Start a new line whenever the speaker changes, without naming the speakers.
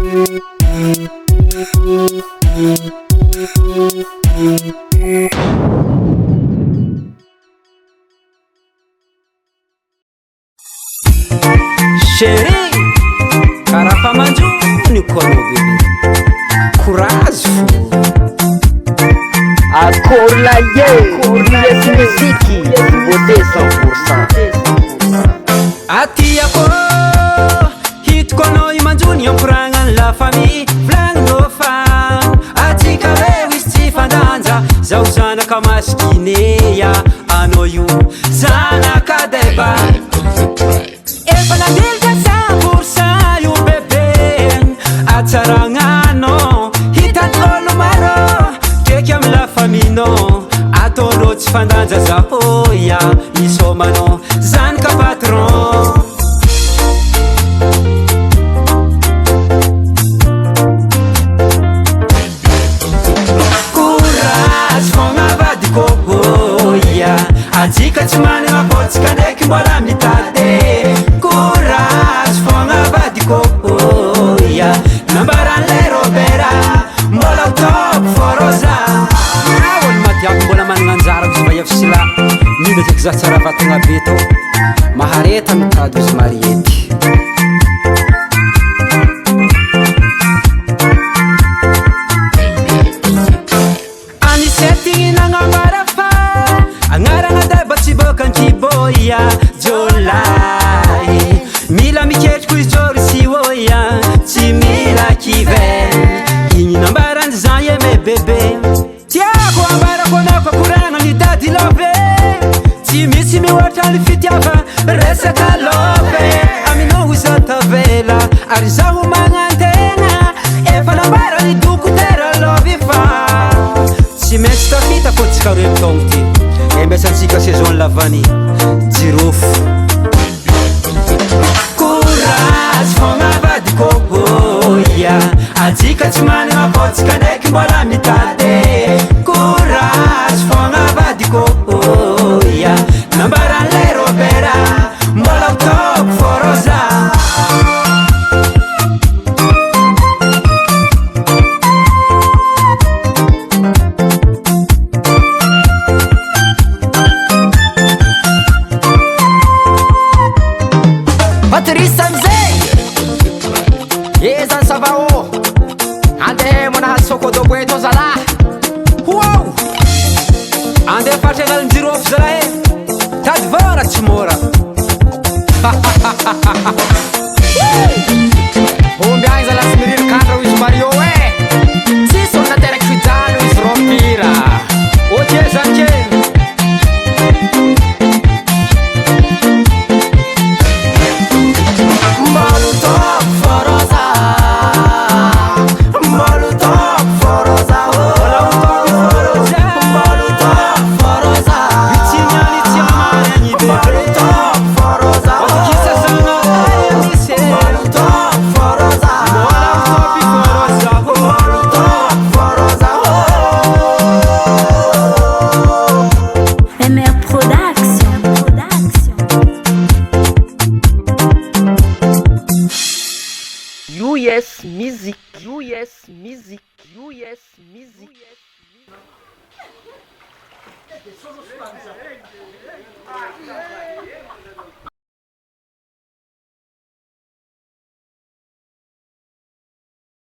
Chérie, karaha manjony koa anao bebe. Courage fo.
Akorlaye, yes musique, beauté 100%.
Atiako hitako anao io manjony ampirangan la famille volagninao fa atsika reo izy tsy fandanja zaho zanaka maskineya anao io zanaka deba efa nadelika 100% io bebe atsaragnanao hitan'olo maro keky amy la famille nao ataonao tsy fandanja zahoya isomanao zanaka patron. Courage fogna vadiko oya atsika tsy manana botsika ndraiky mbola mitady. Courage fogna vadiko oya nambaran'le robera mbola top foroza olo matiako mbola manana anjara izy va efsila mino tiky za tsara vatagna be tô mahareta mitady izy mariety. Anisety nagnambara fa agnarana deba tsy bokankiboya jolay mila miketriko izy jôry sy oya tsy mila kive igny nambarany zan eme bebe tiako ambarako anako akorana mitady love tsy misy mihoatra ny fitiava resaka love aminao iza tavela ary zaho magnantena efa nambarany dokotera love fa tsy maintsy tafita fô tsika roe mitogno ty embesantsika saison lavany jirofo. Courage fogna vadiko oya atsika tsy manana botsika ndraiky mbola mitady. Courage fogna vadiko oya nambaran'le robera mbola top foroza.
Patrice Amzay, Ezan Savao, ande mona sokodo boeto zala.
Wow! Ande fatregnal jirofo zala e tady vara tsy mora.
Omby agny zala sy miriry kadra izy Mario tsisy olona teraky fijano izy rompira.
Oke zankeny
Molotov foroza, Molotov foroza, Molotov foroza, Molotov foroza, US Music, US Music, US Music.